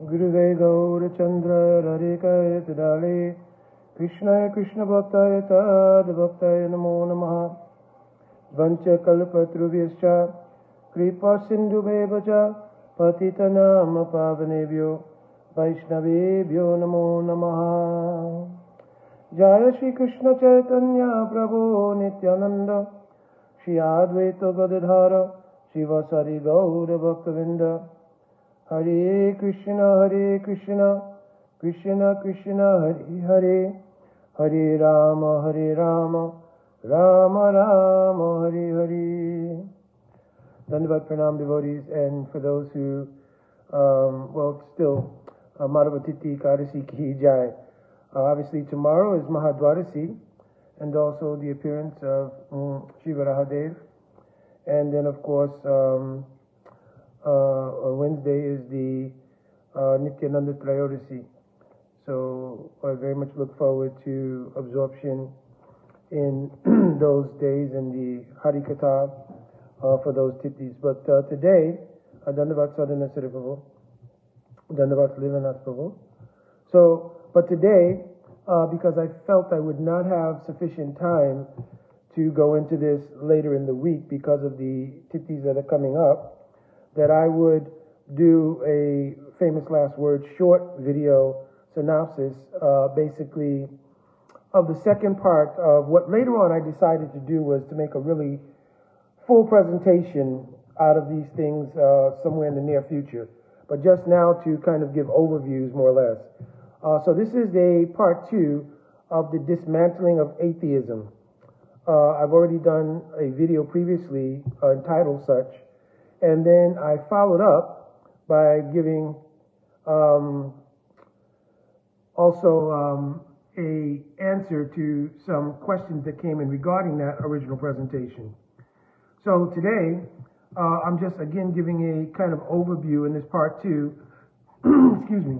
Gurudev Gaura Chandra Radhika Dale Krishna Krishna Bhaktaya Tad Bhaktaya Namo Namaha Vancha Kalpatrubhyascha Kripa Sindhu Bevacha Patitanam Pavanebhyo Vaishnavebhyo Namo Namaha Jaya Shri Krishna Chaitanya Prabhu Nityananda Shri Advaita Gadadhara Shivasari Gaura Bhaktavinda Hare Krishna, Krishna Krishna, Hare Hare, Hare Rama, Rama Rama, Hare Hare. Dandavat Pranam devotees, and for those who, still, Madhavatiti Kadasi Ki Jai. Obviously tomorrow is Mahadvarasi, and also the appearance of Shiva Rahadev, and then of course, Wednesday is the Nityananda Trayodasi. So I very much look forward to absorption in those days and the Harikatha for those tithis. But today, Dandavat Sadhana Sariprabhu, Dandavat Lilanath Prabhu. So, but today, because I felt I would not have sufficient time to go into this later in the week because of the tithis that are coming up, that I would do a famous last word short video synopsis, basically of the second part of what later on I decided to do was to make a really full presentation out of these things somewhere in the near future. But just now to kind of give overviews more or less. So this is a part 2 of the dismantling of atheism. I've already done a video previously entitled such. And then I followed up by giving also a answer to some questions that came in regarding that original presentation. So today, I'm just again giving a kind of overview in this part 2, excuse me,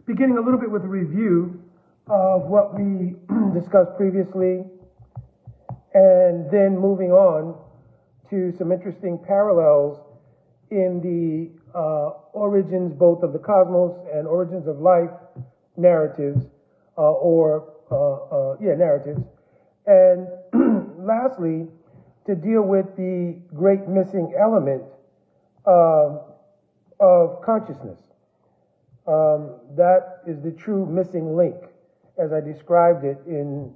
beginning a little bit with a review of what we discussed previously, and then moving on to some interesting parallels in the origins both of the cosmos and origins of life narratives, narratives. And lastly, to deal with the great missing element of consciousness. That is the true missing link, as I described it in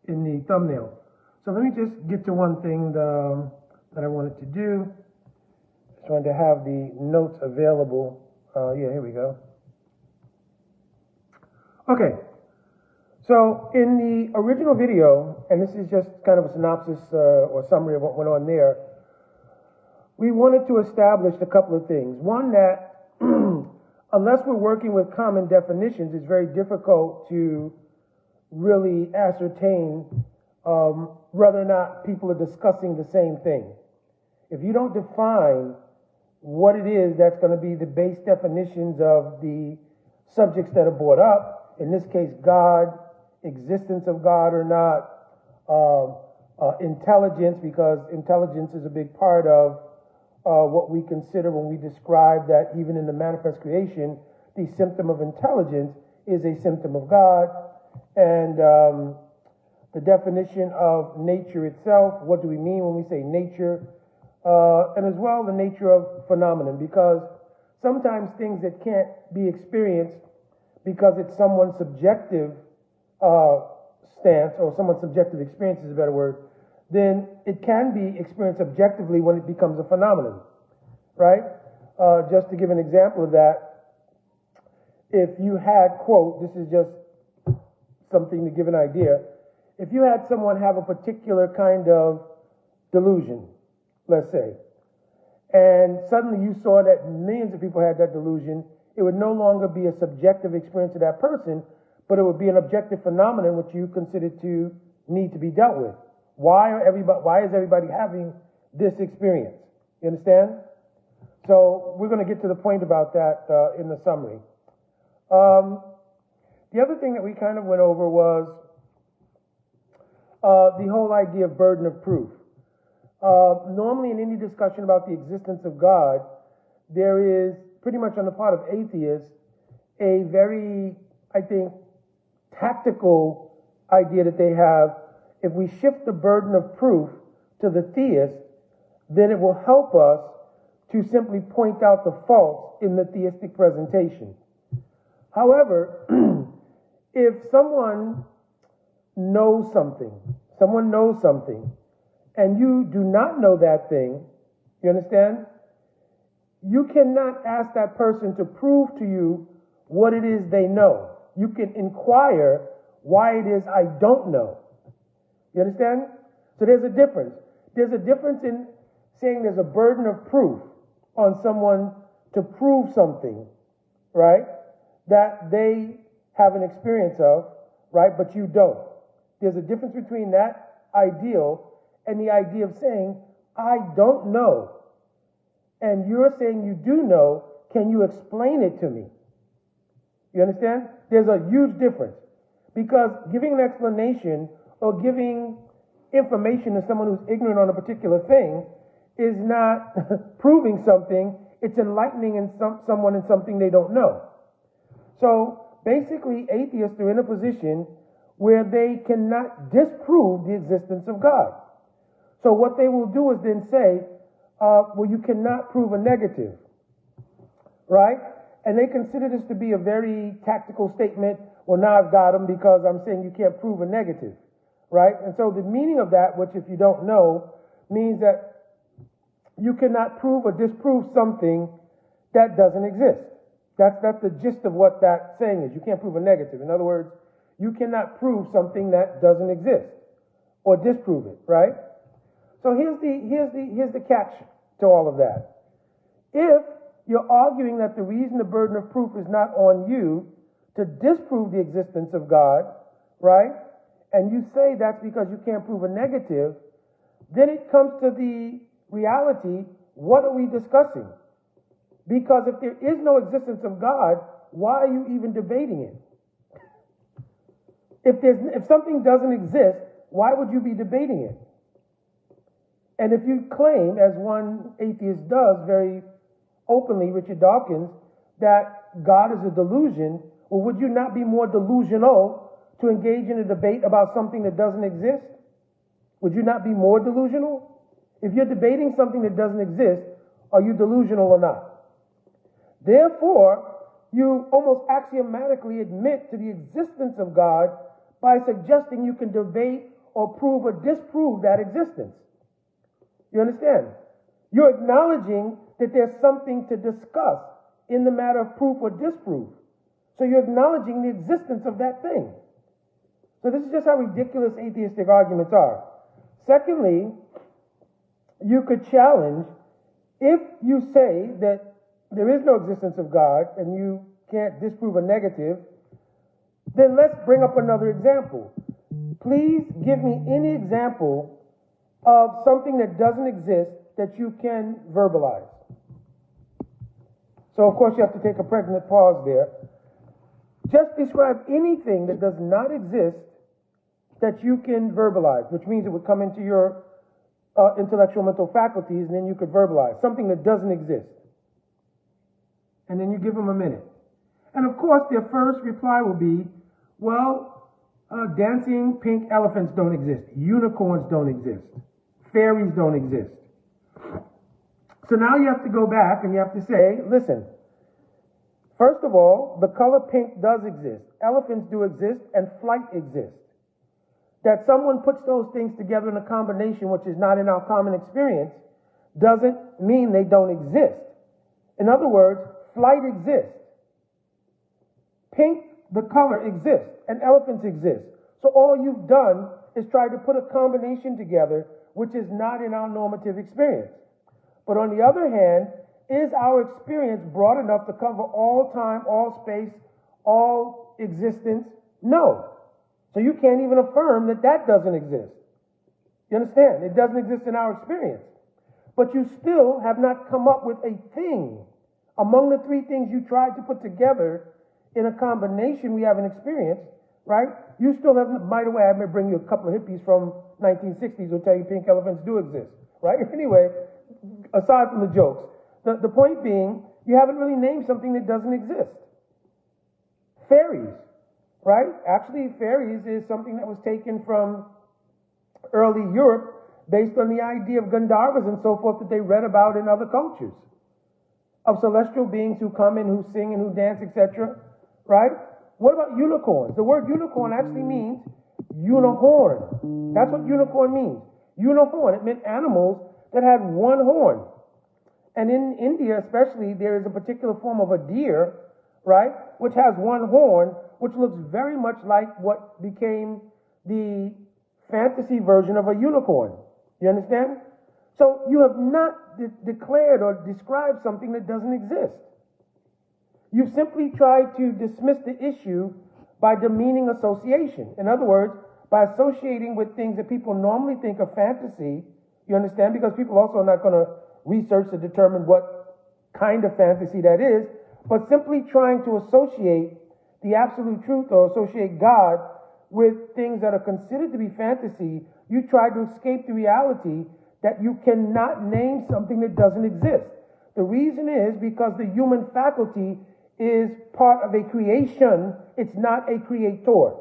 the thumbnail. So let me just get to one thing that I wanted to do. Just wanted to have the notes available. Here we go. Okay. So in the original video, and this is just kind of a synopsis or summary of what went on there, we wanted to establish a couple of things. One, that unless we're working with common definitions, it's very difficult to really ascertain whether or not people are discussing the same thing. If you don't define what it is that's going to be the base definitions of the subjects that are brought up, in this case God, existence of God or not, intelligence, because intelligence is a big part of what we consider when we describe that even in the manifest creation, the symptom of intelligence is a symptom of God, and the definition of nature itself. What do we mean when we say nature? And as well, the nature of phenomenon, because sometimes things that can't be experienced because it's someone's subjective stance or someone's subjective experience is a better word, then it can be experienced objectively when it becomes a phenomenon, right? Just to give an example of that, if you had, quote, this is just something to give an idea, if you had someone have a particular kind of delusion, let's say, and suddenly you saw that millions of people had that delusion, it would no longer be a subjective experience of that person, but it would be an objective phenomenon which you consider to need to be dealt with. Why is everybody having this experience? You understand? So we're going to get to the point about that in the summary. The other thing that we kind of went over was the whole idea of burden of proof. Normally in any discussion about the existence of God, there is pretty much on the part of atheists a very, I think, tactical idea that they have. If we shift the burden of proof to the theist, then it will help us to simply point out the faults in the theistic presentation. However, if someone knows something, and you do not know that thing, you understand? You cannot ask that person to prove to you what it is they know. You can inquire why it is I don't know. You understand? So there's a difference. There's a difference in saying there's a burden of proof on someone to prove something, right, that they have an experience of, right, but you don't. There's a difference between that ideal and the idea of saying, I don't know. And you're saying you do know, can you explain it to me? You understand? There's a huge difference. Because giving an explanation or giving information to someone who's ignorant on a particular thing is not proving something, it's enlightening someone in something they don't know. So basically, atheists are in a position where they cannot disprove the existence of God. So what they will do is then say, well, you cannot prove a negative, right? And they consider this to be a very tactical statement. Well, now I've got them because I'm saying you can't prove a negative, right? And so the meaning of that, which if you don't know, means that you cannot prove or disprove something that doesn't exist. That's the gist of what that saying is. You can't prove a negative. In other words, you cannot prove something that doesn't exist or disprove it, right? So here's the catch to all of that. If you're arguing that the reason the burden of proof is not on you to disprove the existence of God, right? And you say that's because you can't prove a negative, then it comes to the reality, what are we discussing? Because if there is no existence of God, why are you even debating it? If something doesn't exist, why would you be debating it? And if you claim, as one atheist does very openly, Richard Dawkins, that God is a delusion, well, would you not be more delusional to engage in a debate about something that doesn't exist? Would you not be more delusional? If you're debating something that doesn't exist, are you delusional or not? Therefore, you almost axiomatically admit to the existence of God by suggesting you can debate or prove or disprove that existence. You understand? You're acknowledging that there's something to discuss in the matter of proof or disproof. So you're acknowledging the existence of that thing. So this is just how ridiculous atheistic arguments are. Secondly, you could challenge, if you say that there is no existence of God and you can't disprove a negative, then let's bring up another example. Please give me any example of something that doesn't exist that you can verbalize. So, of course, you have to take a pregnant pause there. Just describe anything that does not exist that you can verbalize, which means it would come into your intellectual mental faculties, and then you could verbalize something that doesn't exist. And then you give them a minute. And, of course, their first reply will be, well, dancing pink elephants don't exist. Unicorns don't exist. Fairies don't exist. So now you have to go back and you have to say, listen, first of all, the color pink does exist. Elephants do exist and flight exists. That someone puts those things together in a combination which is not in our common experience doesn't mean they don't exist. In other words, flight exists. Pink, the color, exists, and elephants exist. So all you've done is try to put a combination together which is not in our normative experience. But on the other hand, is our experience broad enough to cover all time, all space, all existence? No. So you can't even affirm that that doesn't exist. You understand? It doesn't exist in our experience. But you still have not come up with a thing. Among the three things you tried to put together in a combination we have an experience, right? You still haven't, by the way, I may bring you a couple of hippies from 1960s who'll tell you pink elephants do exist, right? Anyway, aside from the jokes, The point being, you haven't really named something that doesn't exist. Fairies, right? Actually, fairies is something that was taken from early Europe based on the idea of Gandharvas and so forth that they read about in other cultures, of celestial beings who come in, who sing and who dance, etc., right? What about unicorns? The word unicorn actually means unicorn. That's what unicorn means. Unicorn. It meant animals that had one horn. And in India especially, there is a particular form of a deer, right, which has one horn, which looks very much like what became the fantasy version of a unicorn. You understand? So you have not declared or described something that doesn't exist. You've simply tried to dismiss the issue by demeaning association. In other words, by associating with things that people normally think are fantasy. You understand? Because people also are not going to research to determine what kind of fantasy that is, but simply trying to associate the absolute truth or associate God with things that are considered to be fantasy. You try to escape the reality that you cannot name something that doesn't exist. The reason is because the human faculty is part of a creation. It's not a creator.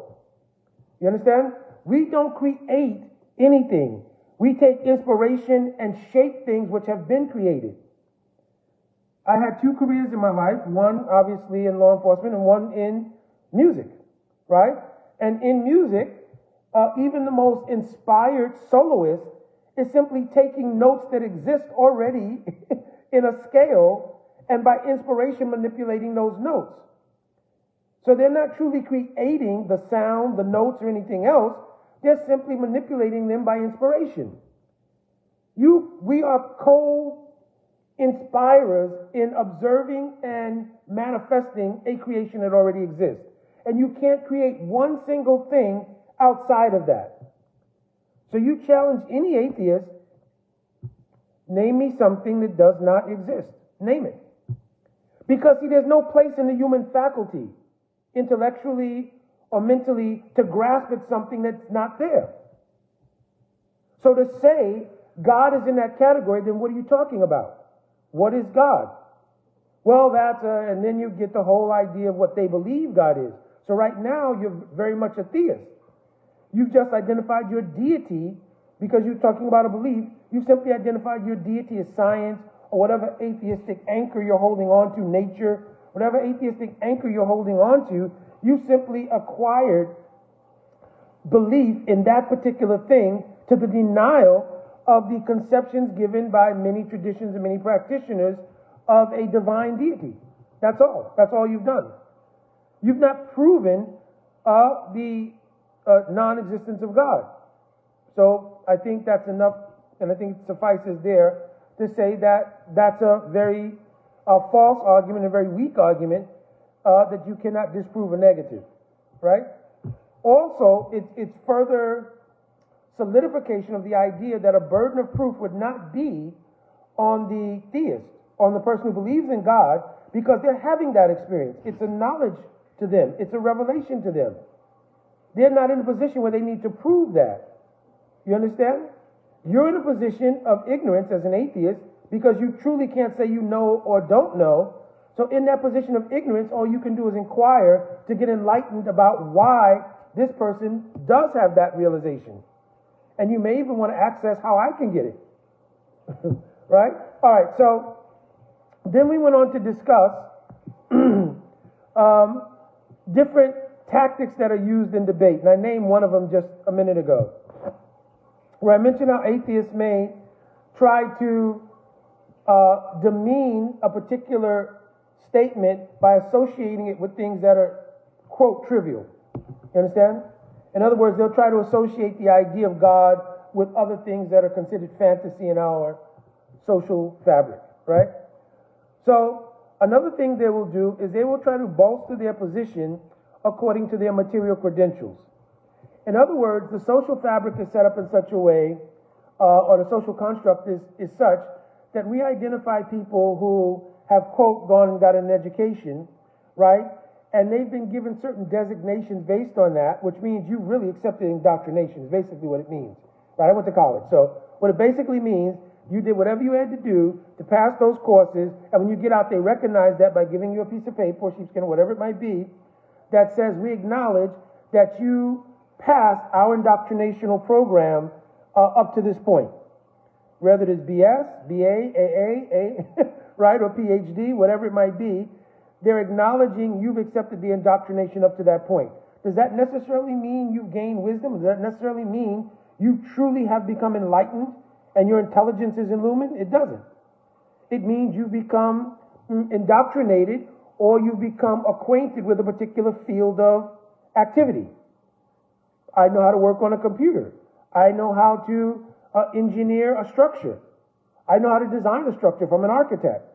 You understand? We don't create anything. We take inspiration and shape things which have been created. I had 2 careers in my life, one obviously in law enforcement and one in music, right? And in music, even the most inspired soloist is simply taking notes that exist already in a scale and by inspiration manipulating those notes. So they're not truly creating the sound, the notes, or anything else. They're simply manipulating them by inspiration. We are co-inspirers in observing and manifesting a creation that already exists. And you can't create one single thing outside of that. So you challenge any atheist, name me something that does not exist. Name it. Because, see, there's no place in the human faculty, intellectually or mentally, to grasp at something that's not there. So to say God is in that category, then what are you talking about? What is God? Well, and then you get the whole idea of what they believe God is. So right now, you're very much a theist. You've just identified your deity because you're talking about a belief. You simply identified your deity as science or whatever atheistic anchor you're holding on to, nature, whatever atheistic anchor you're holding on to, you simply acquired belief in that particular thing to the denial of the conceptions given by many traditions and many practitioners of a divine deity. That's all. That's all you've done. You've not proven the non-existence of God. So I think that's enough, and I think it suffices there to say that that's a very false argument, a very weak argument, that you cannot disprove a negative, right? Also, it's further solidification of the idea that a burden of proof would not be on the theist, on the person who believes in God, because they're having that experience. It's a knowledge to them. It's a revelation to them. They're not in a position where they need to prove that. You understand? You're in a position of ignorance as an atheist because you truly can't say you know or don't know. So in that position of ignorance, all you can do is inquire to get enlightened about why this person does have that realization. And you may even want to access how I can get it. Right? All right, so then we went on to discuss different tactics that are used in debate. And I named one of them just a minute ago, where I mentioned how atheists may try to demean a particular statement by associating it with things that are, quote, trivial. You understand? In other words, they'll try to associate the idea of God with other things that are considered fantasy in our social fabric, right? So another thing they will do is they will try to bolster their position according to their material credentials. In other words, the social fabric is set up in such a way, or the social construct is such, that we identify people who have, quote, gone and got an education, right? And they've been given certain designations based on that, which means you really accepted indoctrination, is basically what it means. Right? I went to college. So what it basically means You did whatever you had to do to pass those courses, and when you get out, they recognize that by giving you a piece of paper or sheepskin or whatever it might be that says, we acknowledge that you passed our indoctrinational program up to this point. Whether it is BS, BA, AA, right, or PhD, whatever it might be, they're acknowledging you've accepted the indoctrination up to that point. Does that necessarily mean you've gained wisdom? Does that necessarily mean you truly have become enlightened and your intelligence is illumined? It doesn't. It means you become indoctrinated or you become acquainted with a particular field of activity. I know how to work on a computer. I know how to engineer a structure. I know how to design a structure from an architect.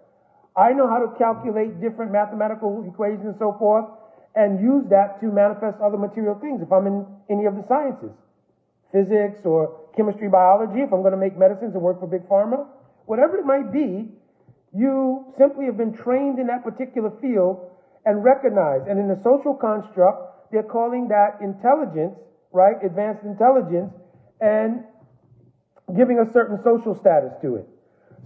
I know how to calculate different mathematical equations and so forth and use that to manifest other material things if I'm in any of the sciences. Physics or chemistry, biology, if I'm going to make medicines and work for Big Pharma, whatever it might be, you simply have been trained in that particular field and recognized. And in the social construct, they're calling that intelligence, right? Advanced intelligence, and giving a certain social status to it.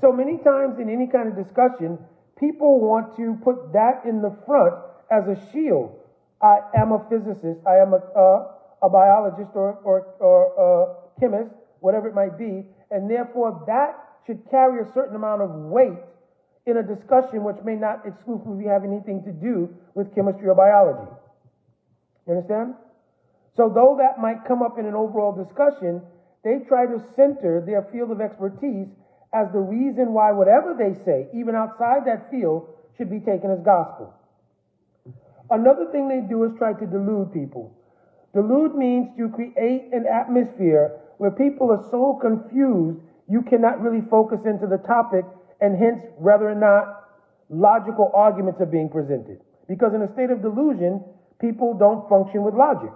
So many times in any kind of discussion, people want to put that in the front as a shield. I am a physicist, I am a biologist or a chemist, whatever it might be, and therefore that should carry a certain amount of weight in a discussion which may not exclusively have anything to do with chemistry or biology. You understand? So though that might come up in an overall discussion, they try to center their field of expertise as the reason why whatever they say, even outside that field, should be taken as gospel. Another thing they do is try to delude people. Delude means to create an atmosphere where people are so confused you cannot really focus into the topic, and hence whether or not logical arguments are being presented. Because in a state of delusion, people don't function with logic.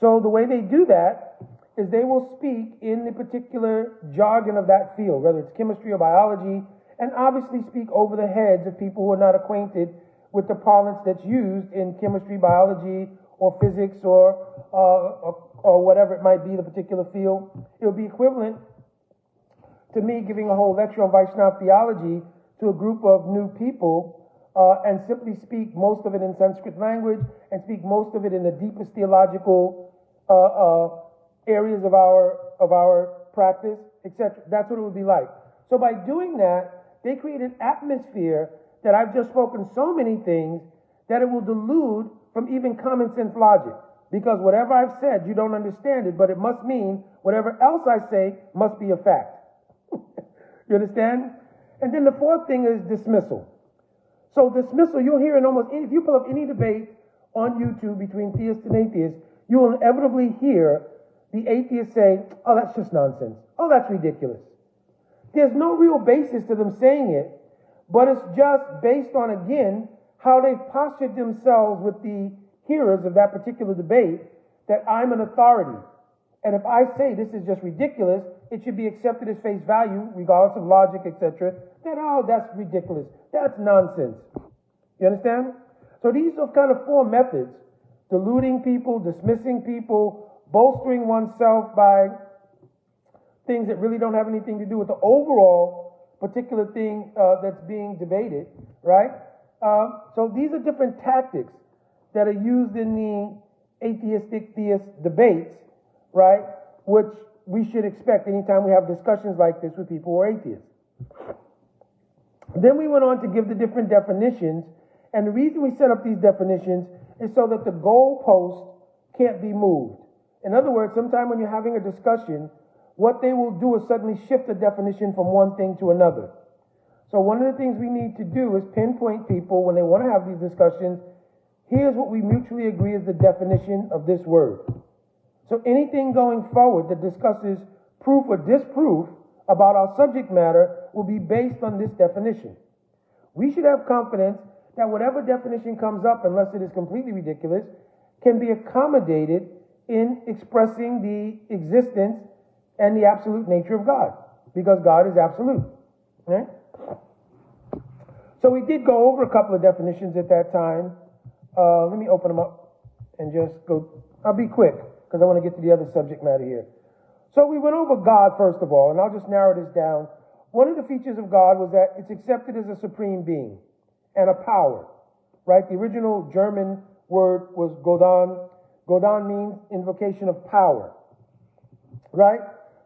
So the way they do that is they will speak in the particular jargon of that field, whether it's chemistry or biology, and obviously speak over the heads of people who are not acquainted with the parlance that's used in chemistry, biology, or physics, or whatever it might be, the particular field. It would be equivalent to me giving a whole lecture on Vaishnava theology to a group of new people and simply speak most of it in Sanskrit language and speak most of it in the deepest theological areas of our practice, etc. That's what it would be like. So by doing that, they create an atmosphere that I've just spoken so many things that it will delude from even common sense logic. Because whatever I've said, you don't understand it, but it must mean whatever else I say must be a fact. You understand? And then the fourth thing is dismissal. So dismissal, you'll hear in almost any, if you pull up any debate on YouTube between theists and atheists, you will inevitably hear the atheist say, oh, that's just nonsense. Oh, that's ridiculous. There's no real basis to them saying it, but it's just based on, again, how they've postured themselves with the hearers of that particular debate, that I'm an authority. And if I say this is just ridiculous, it should be accepted as face value, regardless of logic, etc. That, oh, that's ridiculous. That's nonsense. You understand? So these are kind of four methods: deluding people, dismissing people, bolstering oneself by things that really don't have anything to do with the overall particular thing that's being debated, right? So these are different tactics that are used in the atheistic-theist debates, right, which we should expect anytime we have discussions like this with people who are atheists. Then we went on to give the different definitions, and the reason we set up these definitions is so that the goalpost can't be moved. In other words, sometime when you're having a discussion, what they will do is suddenly shift the definition from one thing to another. So one of the things we need to do is pinpoint people when they want to have these discussions. Here's what we mutually agree is the definition of this word. So anything going forward that discusses proof or disproof about our subject matter will be based on this definition. We should have confidence that whatever definition comes up, unless it is completely ridiculous, can be accommodated in expressing the existence and the absolute nature of God, because God is absolute. Right? So we did go over a couple of definitions at that time. Let me open them up and just go. I'll be quick because I want to get to the other subject matter here. So we went over God first of all, and I'll just narrow this down. One of the features of God was that it's accepted as a supreme being and a power, right? The original German word was Godon. Godon means invocation of power, right?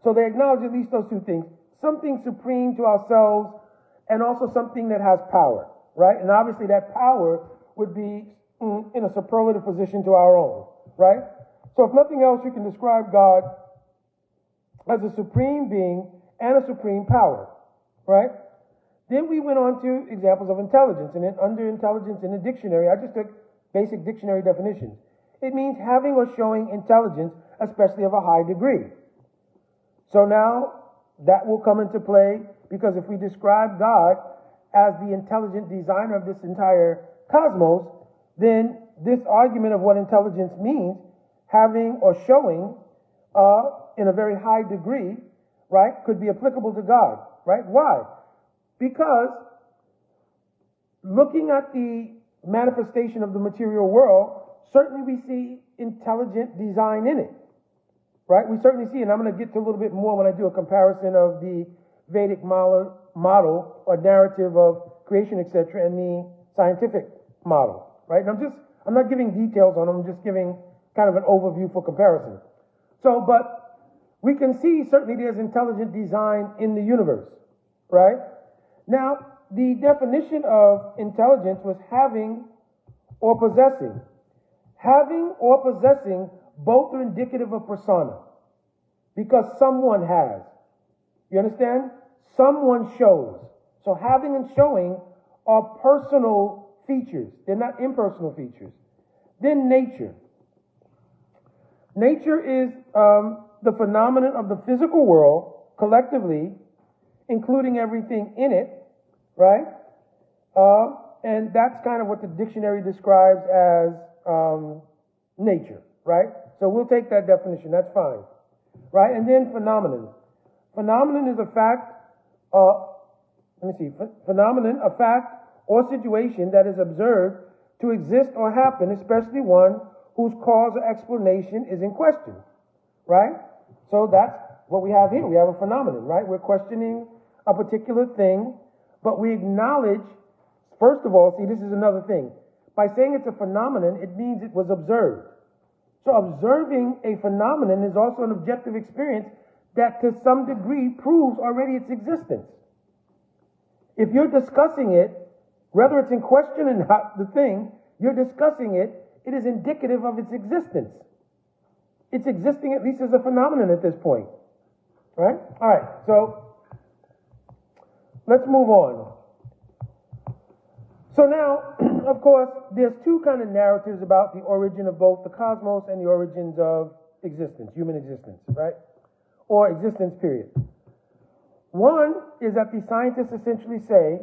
So they acknowledge at least those two things. Something supreme to ourselves and also something that has power, right? And obviously that power would be in a superlative position to our own, right? So if nothing else, you can describe God as a supreme being and a supreme power, right? Then we went on to examples of intelligence. And then under intelligence in the dictionary, I just took basic dictionary definitions. It means having or showing intelligence, especially of a high degree. So now that will come into play, because if we describe God as the intelligent designer of this entire cosmos, then this argument of what intelligence means, having or showing in a very high degree, right, could be applicable to God, right? Why? Because looking at the manifestation of the material world, certainly we see intelligent design in it, right? We certainly see, and I'm going to get to a little bit more when I do a comparison of the Vedic model or narrative of creation, etc., and the scientific model, right? And I'm not giving details on them, I'm just giving kind of an overview for comparison. So, but we can see certainly there's intelligent design in the universe, right? Now, the definition of intelligence was having or possessing. Having or possessing both are indicative of persona, because someone has. You understand? Someone shows. So having and showing are personal features. They're not impersonal features. Then nature. Nature is the phenomenon of the physical world collectively, including everything in it, right? And that's kind of what the dictionary describes as nature, right? So we'll take that definition, that's fine, right? And then phenomenon. Phenomenon is a fact, phenomenon, a fact or situation that is observed to exist or happen, especially one whose cause or explanation is in question, right? So that's what we have here. We have a phenomenon, right? We're questioning a particular thing, but we acknowledge, first of all, see, this is another thing. By saying it's a phenomenon, it means it was observed. So observing a phenomenon is also an objective experience that to some degree proves already its existence. If you're discussing it, whether it's in question or not, the thing, you're discussing it, it is indicative of its existence. It's existing at least as a phenomenon at this point. Right? All right, so let's move on. So now, of course, there's two kind of narratives about the origin of both the cosmos and the origins of existence, human existence, right? Or existence, period. One is that the scientists essentially say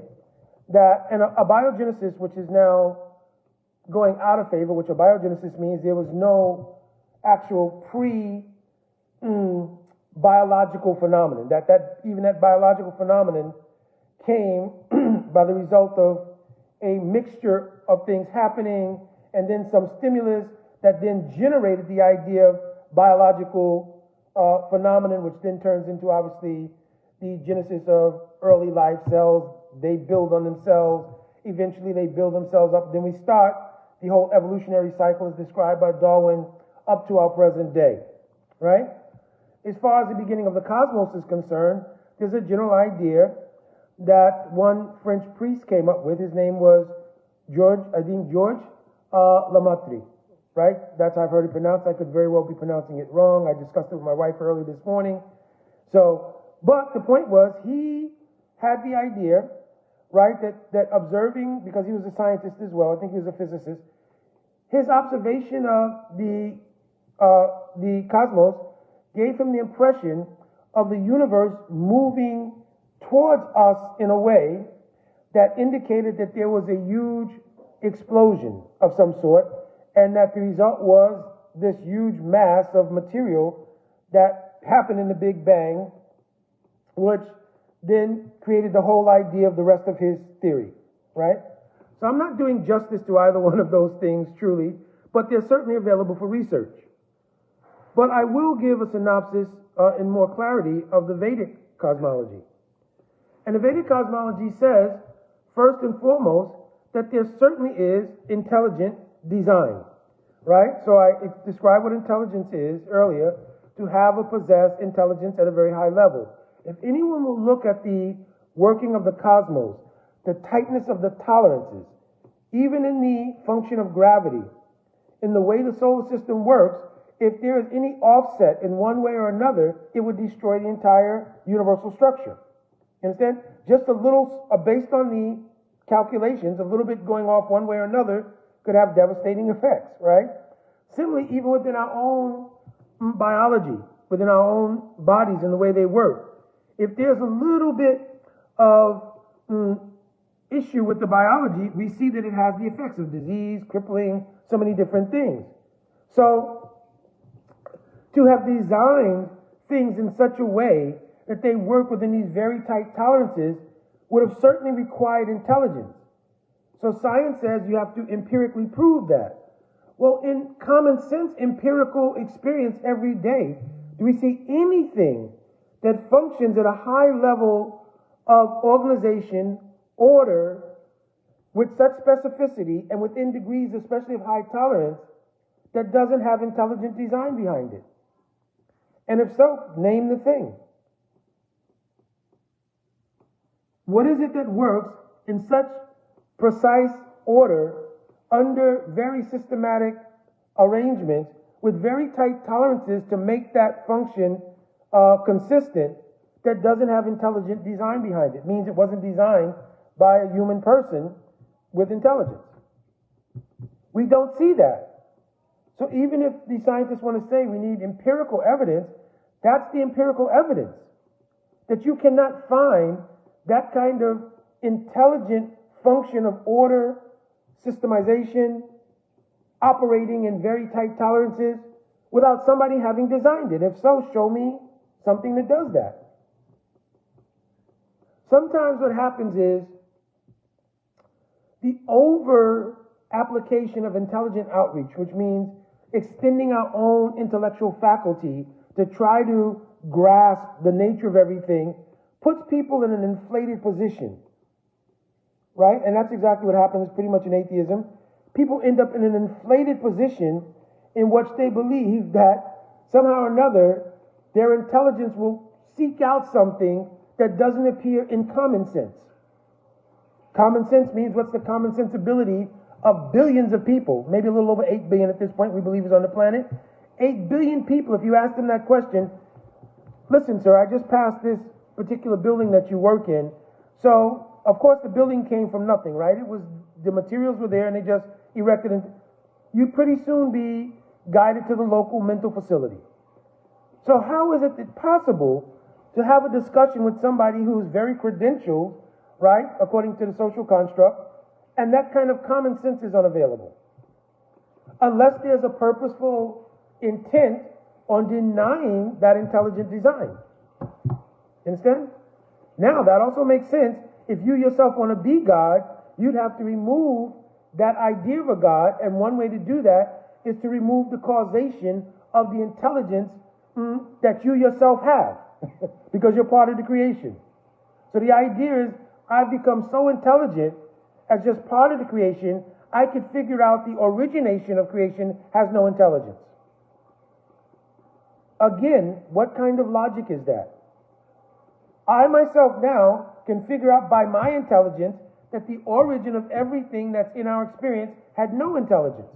that in abiogenesis, which is now going out of favor, which abiogenesis means there was no actual biological phenomenon, that biological phenomenon came by the result of a mixture of things happening and then some stimulus that then generated the idea of biological phenomenon, which then turns into obviously the genesis of early life cells. They build on themselves. Eventually they build themselves up. Then we start the whole evolutionary cycle as described by Darwin up to our present day, right? As far as the beginning of the cosmos is concerned, there's a general idea that one French priest came up with. His name was George Lamartine, right? That's how I've heard it pronounced. I could very well be pronouncing it wrong. I discussed it with my wife earlier this morning. So, but the point was, he had the idea, right, that observing, because he was a scientist as well, I think he was a physicist, his observation of the cosmos gave him the impression of the universe moving towards us in a way that indicated that there was a huge explosion of some sort, and that the result was this huge mass of material that happened in the Big Bang, which then created the whole idea of the rest of his theory, right? So I'm not doing justice to either one of those things, truly, but they're certainly available for research. But I will give a synopsis in more clarity of the Vedic cosmology. And the Vedic cosmology says, first and foremost, that there certainly is intelligent design, right? So I described what intelligence is earlier, to have or possess intelligence at a very high level. If anyone will look at the working of the cosmos, the tightness of the tolerances, even in the function of gravity, in the way the solar system works, if there is any offset in one way or another, it would destroy the entire universal structure. You understand? Just a little, based on the calculations, a little bit going off one way or another could have devastating effects, right? Similarly, even within our own biology, within our own bodies and the way they work, if there's a little bit of issue with the biology, we see that it has the effects of disease, crippling, so many different things. So, to have designed things in such a way that they work within these very tight tolerances would have certainly required intelligence. So science says you have to empirically prove that. Well, in common sense, empirical experience every day, do we see anything that functions at a high level of organization, order, with such specificity and within degrees, especially of high tolerance, that doesn't have intelligent design behind it? And if so, name the thing. What is it that works in such precise order, under very systematic arrangements, with very tight tolerances to make that function consistent, that doesn't have intelligent design behind it? Means it wasn't designed by a human person with intelligence. We don't see that. So even if the scientists want to say we need empirical evidence, that's the empirical evidence. That you cannot find that kind of intelligent function of order, systemization, operating in very tight tolerances without somebody having designed it. If so, show me something that does that. Sometimes what happens is the over application of intelligent outreach, which means extending our own intellectual faculty to try to grasp the nature of everything, puts people in an inflated position, right? And that's exactly what happens pretty much in atheism. People end up in an inflated position in which they believe that somehow or another their intelligence will seek out something that doesn't appear in common sense. Common sense means what's the common sensibility of billions of people, maybe a little over 8 billion at this point we believe is on the planet. 8 billion people, if you ask them that question, listen, sir, I just passed this particular building that you work in. So, of course, the building came from nothing, right? It was, the materials were there and they just erected it. You'd pretty soon be guided to the local mental facility. So how is it possible to have a discussion with somebody who's very credentialed, right, according to the social construct, and that kind of common sense is unavailable? Unless there's a purposeful intent on denying that intelligent design. Understand? Now, that also makes sense. If you yourself want to be God, you'd have to remove that idea of a God, and one way to do that is to remove the causation of the intelligence that you yourself have, because you're part of the creation. So the idea is, I've become so intelligent as just part of the creation, I could figure out the origination of creation has no intelligence. Again, what kind of logic is that? I myself now can figure out by my intelligence that the origin of everything that's in our experience had no intelligence.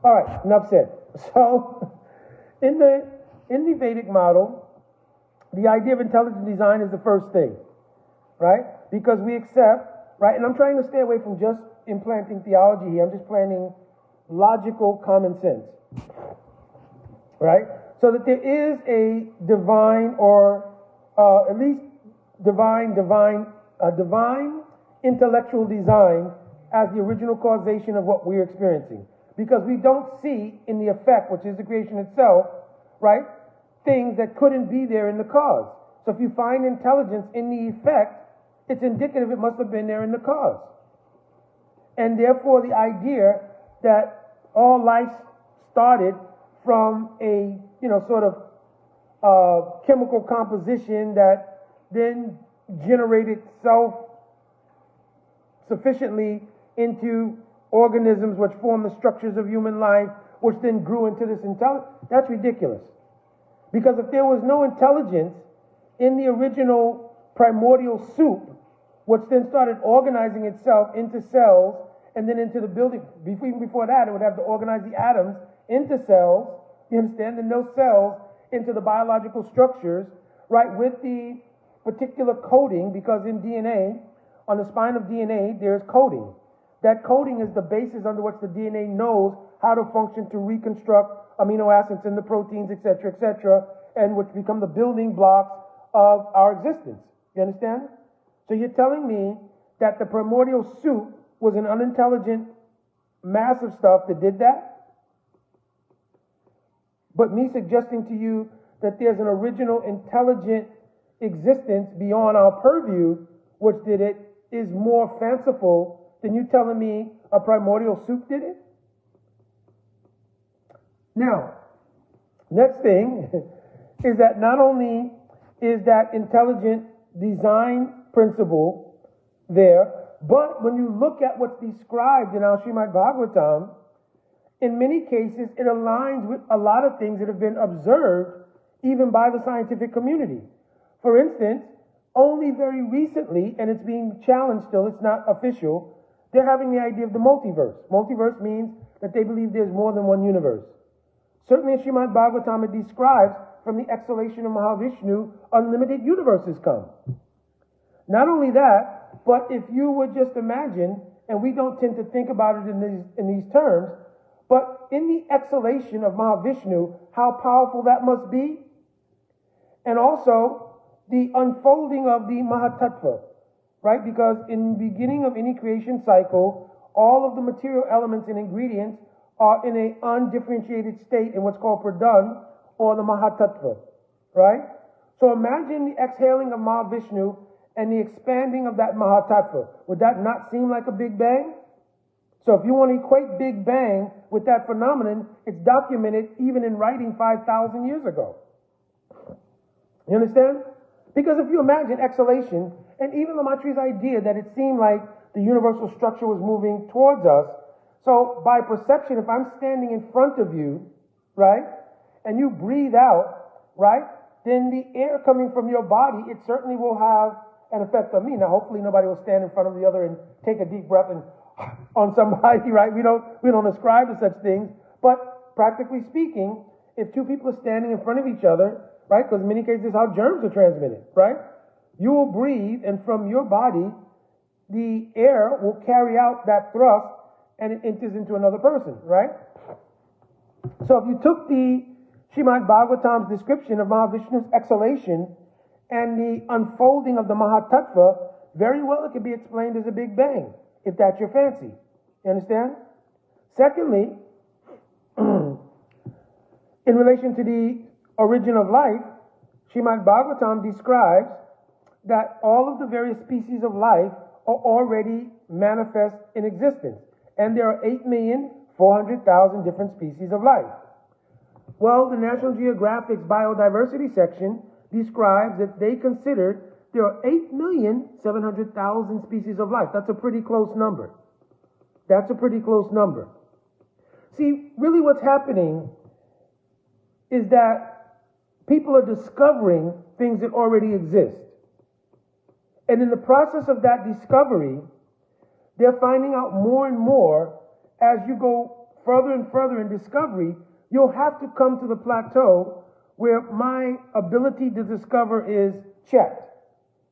All right, enough said. So, in the Vedic model, the idea of intelligent design is the first thing, right? Because we accept, right, and I'm trying to stay away from just implanting theology here. I'm just planting logical common sense, right? So that there is a divine, or at least divine intellectual design as the original causation of what we're experiencing. Because we don't see in the effect, which is the creation itself, right, things that couldn't be there in the cause. So if you find intelligence in the effect, it's indicative it must have been there in the cause. And therefore the idea that all life started from a sort of chemical composition that then generated self sufficiently into organisms which form the structures of human life, which then grew into this intelligence. That's ridiculous. Because if there was no intelligence in the original primordial soup, which then started organizing itself into cells and then into the building, even before that, it would have to organize the atoms into cells, you understand, and those cells into the biological structures, right, with the particular coding, because in DNA, on the spine of DNA, there's coding. That coding is the basis under which the DNA knows how to function to reconstruct amino acids in the proteins, etc., and which become the building blocks of our existence. You understand? So you're telling me that the primordial soup was an unintelligent mass of stuff that did that? But me suggesting to you that there's an original intelligent existence beyond our purview which did it is more fanciful than you telling me a primordial soup did it? Now, next thing is that not only is that intelligent design principle there, but when you look at what's described in our Srimad Bhagavatam, in many cases it aligns with a lot of things that have been observed even by the scientific community. For instance, only very recently, and it's being challenged still, it's not official, they're having the idea of the multiverse. Multiverse means that they believe there's more than one universe. Certainly in Srimad Bhagavatam it describes from the exhalation of Mahavishnu, unlimited universes come. Not only that, but if you would just imagine, and we don't tend to think about it in these terms, but in the exhalation of Mahavishnu, how powerful that must be, and also the unfolding of the Mahatattva, right? Because in the beginning of any creation cycle, all of the material elements and ingredients are in an undifferentiated state in what's called Pradhan, or the Mahatattva, right? So imagine the exhaling of Mahavishnu and the expanding of that Mahatattva. Would that not seem like a Big Bang? So if you want to equate Big Bang with that phenomenon, it's documented even in writing 5,000 years ago. You understand? Because if you imagine exhalation, and even Lamatri's idea that it seemed like the universal structure was moving towards us, so by perception, if I'm standing in front of you, right, and you breathe out, right, then the air coming from your body, it certainly will have an effect on me. Now, hopefully nobody will stand in front of the other and take a deep breath and on somebody, right? We don't ascribe to such things. But practically speaking, if two people are standing in front of each other, right, because in many cases how germs are transmitted, right? You will breathe, and from your body, the air will carry out that thrust and it enters into another person, right? So if you took the Srimad Bhagavatam's description of Mahavishnu's exhalation and the unfolding of the Mahatattva, very well it could be explained as a Big Bang, if that's your fancy. You understand? Secondly, in relation to the origin of life, Srimad Bhagavatam describes that all of the various species of life are already manifest in existence. And there are 8,400,000 different species of life. Well, the National Geographic's biodiversity section describes that they consider there are 8,700,000 species of life. That's a pretty close number. That's a pretty close number. See, really what's happening is that people are discovering things that already exist. And in the process of that discovery, they're finding out more and more as you go further and further in discovery. You'll have to come to the plateau where my ability to discover is checked.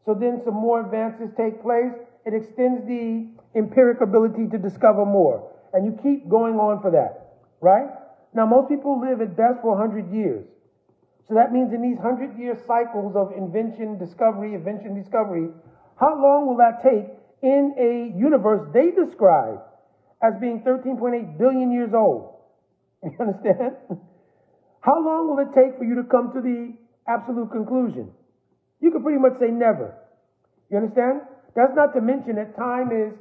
So then some more advances take place. It extends the empiric ability to discover more. And you keep going on for that, right? Now, most people live at best for 100 years. So that means in these 100-year cycles of invention, discovery, how long will that take in a universe they describe as being 13.8 billion years old? You understand? How long will it take for you to come to the absolute conclusion? You could pretty much say never. You understand? That's not to mention that time is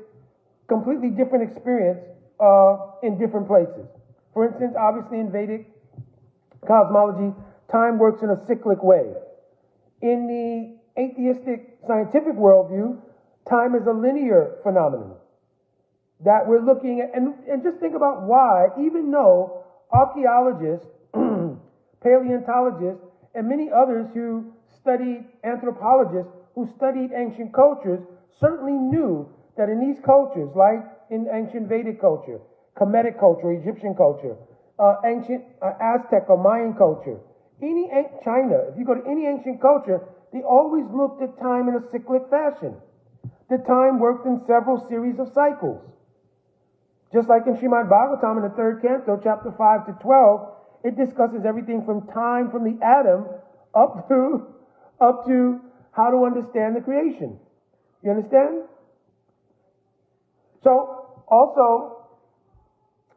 completely different experience in different places. For instance, obviously in Vedic cosmology, time works in a cyclic way. In the atheistic scientific worldview, time is a linear phenomenon that we're looking at. And just think about why, even though archaeologists, paleontologists, and many others who studied, anthropologists who studied ancient cultures, certainly knew that in these cultures, like in ancient Vedic culture, Kemetic culture, Egyptian culture, ancient Aztec or Mayan culture, China, if you go to any ancient culture, they always looked at time in a cyclic fashion. The time worked in several series of cycles. Just like in Sriman Bhagavatam in the 3rd canto, chapter 5 to 12, it discusses everything from time from the atom up to how to understand the creation. You understand? So, also,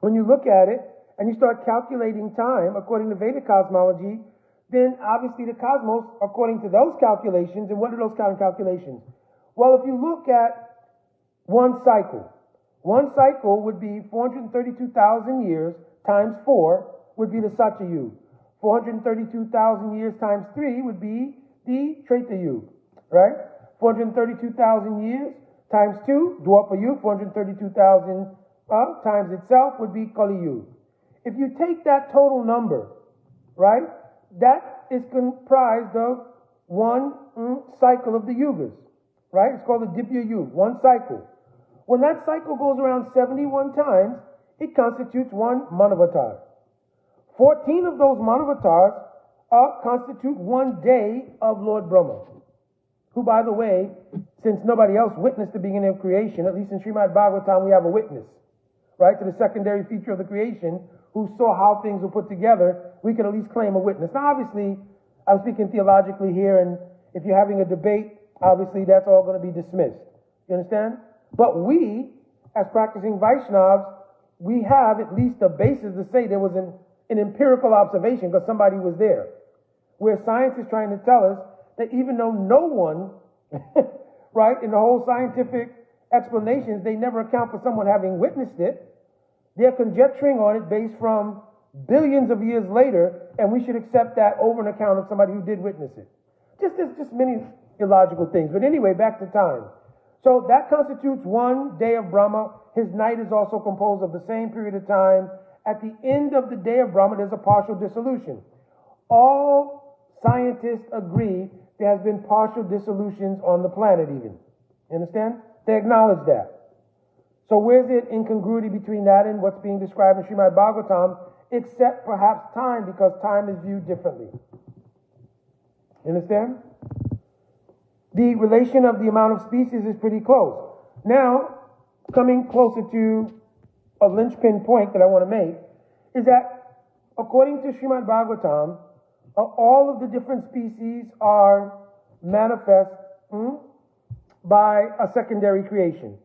when you look at it and you start calculating time according to Vedic cosmology, then obviously the cosmos, according to those calculations, and what are those kind of calculations? Well, if you look at one cycle would be 432,000 years times 4 would be the Satya Yuga. 432,000 years times 3 would be the Treta Yuga, right? 432,000 years times 2, Dwapara Yuga. 432,000 times itself would be Kali Yuga. If you take that total number, right, that is comprised of one cycle of the yugas, right? It's called the Dipya Yuga, one cycle. When that cycle goes around 71 times, it constitutes one Manavatar. 14 of those Manavatars constitute one day of Lord Brahma, who, by the way, since nobody else witnessed the beginning of creation, at least in Srimad Bhagavatam, we have a witness, right, to the secondary feature of the creation, who saw how things were put together. We can at least claim a witness. Now, obviously, I'm speaking theologically here, and if you're having a debate, obviously that's all going to be dismissed. You understand? But we, as practicing Vaishnavas, we have at least a basis to say there was an empirical observation because somebody was there. Where science is trying to tell us that even though no one, right, in the whole scientific explanations, they never account for someone having witnessed it, they're conjecturing on it based from billions of years later, and we should accept that over an account of somebody who did witness it. There's just many illogical things. But anyway, back to time. So that constitutes one day of Brahma. His night is also composed of the same period of time. At the end of the day of Brahma, there's a partial dissolution. All scientists agree there has been partial dissolutions on the planet even. You understand? They acknowledge that. So where's the incongruity between that and what's being described in Srimad Bhagavatam, except perhaps time, because time is viewed differently. You understand? The relation of the amount of species is pretty close. Now, coming closer to a linchpin point that I want to make, is that according to Srimad Bhagavatam, all of the different species are manifest by a secondary creation.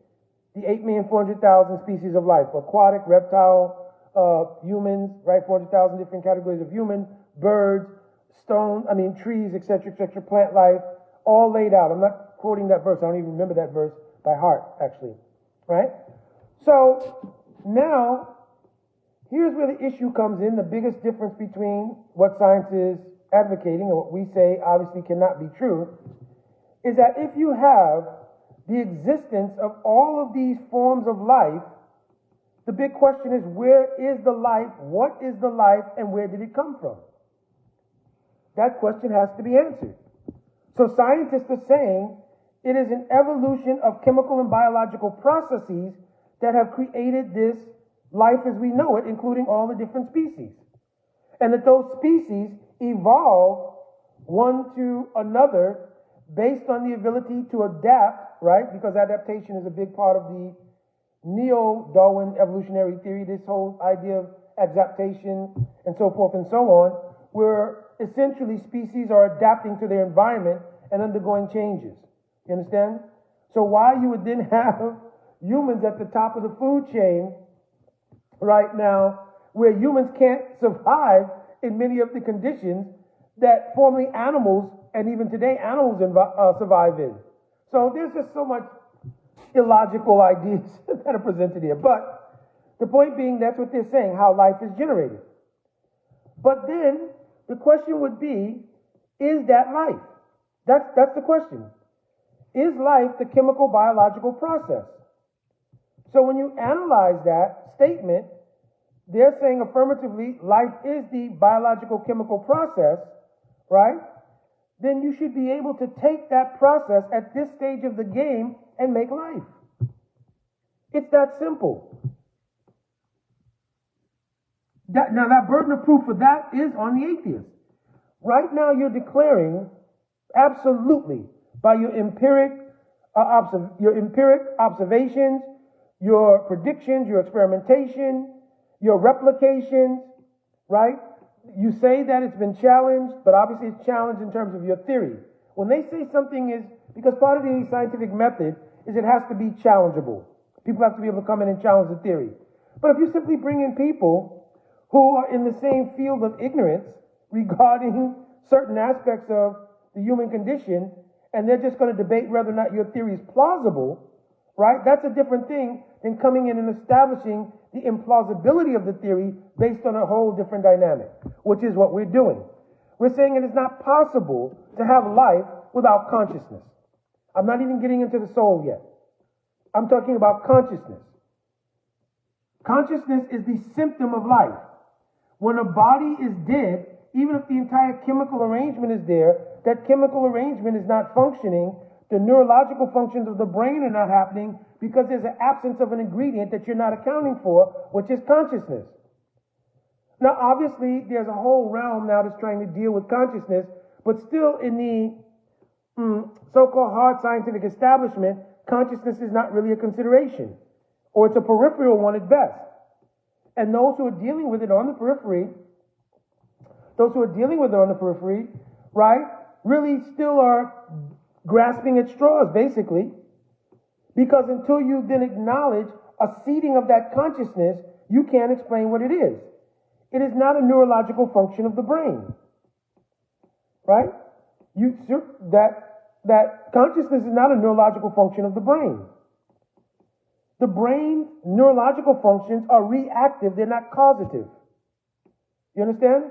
The 8,400,000 species of life, aquatic, reptile, humans, right? 400,000 different categories of human, birds, trees, etc., plant life, all laid out. I'm not quoting that verse. I don't even remember that verse by heart, actually, right? So now, here's where the issue comes in. The biggest difference between what science is advocating and what we say obviously cannot be true is that if you have the existence of all of these forms of life, the big question is, where is the life, what is the life, and where did it come from? That question has to be answered. So scientists are saying it is an evolution of chemical and biological processes that have created this life as we know it, including all the different species. And that those species evolve one to another based on the ability to adapt, right? Because adaptation is a big part of the neo-Darwin evolutionary theory, this whole idea of adaptation and so forth and so on, where essentially species are adapting to their environment and undergoing changes. You understand? So while you would then have humans at the top of the food chain right now, where humans can't survive in many of the conditions that formerly animals, and even today animals survive in. So there's just so much illogical ideas that are presented here. But the point being, that's what they're saying, how life is generated. But then the question would be, is that life? That's the question. Is life the chemical biological process? So when you analyze that statement, they're saying affirmatively, life is the biological chemical process, right? Then you should be able to take that process at this stage of the game and make life. It's that simple. Now that burden of proof for that is on the atheist. Right now you're declaring absolutely by your empiric observations, your predictions, your experimentation, your replications, right? You say that it's been challenged, but obviously it's challenged in terms of your theory. When they say something is, because part of the scientific method is it has to be challengeable. People have to be able to come in and challenge the theory. But if you simply bring in people who are in the same field of ignorance regarding certain aspects of the human condition, and they're just going to debate whether or not your theory is plausible, right? That's a different thing than coming in and establishing the implausibility of the theory based on a whole different dynamic, which is what we're doing. We're saying it is not possible to have life without consciousness. I'm not even getting into the soul yet. I'm talking about consciousness. Consciousness is the symptom of life. When a body is dead, even if the entire chemical arrangement is there, that chemical arrangement is not functioning, the neurological functions of the brain are not happening because there's an absence of an ingredient that you're not accounting for, which is consciousness. Now, obviously, there's a whole realm now that's trying to deal with consciousness, but still in the so-called hard scientific establishment, consciousness is not really a consideration, or it's a peripheral one at best. And those who are dealing with it on the periphery, right, really still are grasping at straws, basically, because until you then acknowledge a seeding of that consciousness, you can't explain what it is. It is not a neurological function of the brain, right? That consciousness is not a neurological function of the brain. The brain's neurological functions are reactive, they're not causative. You understand?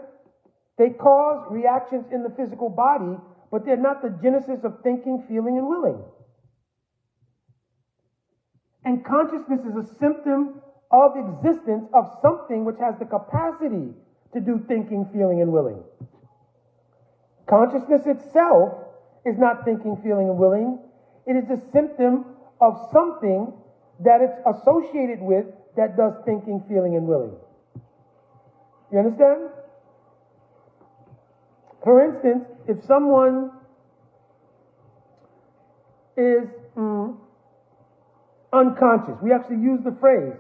They cause reactions in the physical body, but they're not the genesis of thinking, feeling, and willing. And consciousness is a symptom of existence of something which has the capacity to do thinking, feeling, and willing. Consciousness itself is not thinking, feeling, and willing. It is a symptom of something that it's associated with that does thinking, feeling, and willing. You understand? For instance, if someone is unconscious, we actually use the phrase,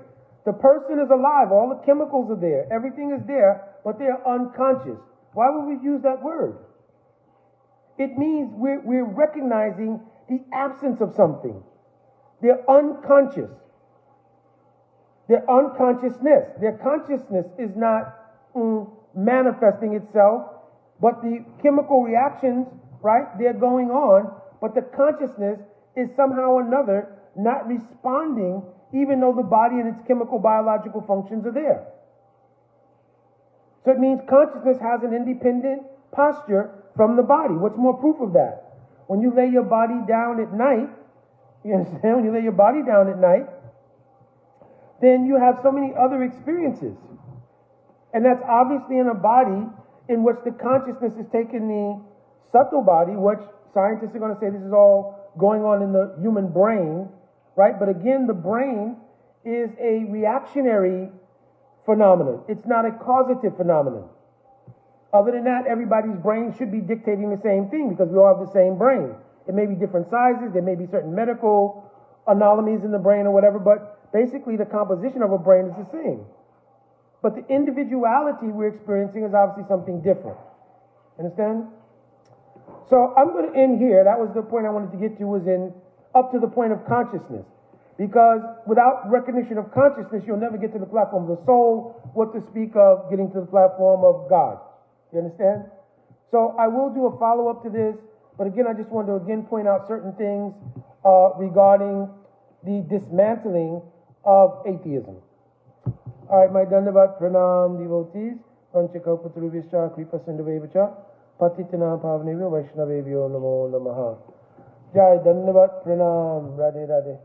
the person is alive, all the chemicals are there, everything is there, but they are unconscious. Why would we use that word? It means we're recognizing the absence of something. They're unconscious. Their unconsciousness, their consciousness is not manifesting itself, but the chemical reactions, right, they're going on, but the consciousness is somehow or another not responding, even though the body and its chemical biological functions are there. So it means consciousness has an independent posture from the body. What's more proof of that? When you lay your body down at night, you understand? When you lay your body down at night, then you have so many other experiences. And that's obviously in a body in which the consciousness is taking the subtle body, which scientists are going to say this is all going on in the human brain, right? But again, the brain is a reactionary phenomenon. It's not a causative phenomenon. Other than that, everybody's brain should be dictating the same thing because we all have the same brain. It may be different sizes, there may be certain medical anomalies in the brain or whatever, but basically the composition of a brain is the same. But the individuality we're experiencing is obviously something different. Understand? So I'm going to end here. That was the point I wanted to get to, was up to the point of consciousness. Because without recognition of consciousness, you'll never get to the platform of the soul, what to speak of getting to the platform of God. You understand? So I will do a follow-up to this, but again, I just want to again point out certain things regarding the dismantling of atheism. All right, my Dandavat Pranam devotees. Vanchakaupatarubhyascha Kripasinduvevacha Patitanam Pavanebhyo Vaishnavebhyo Namo Namaha. Jai Dhanavad Pranam. Radhe Radhe.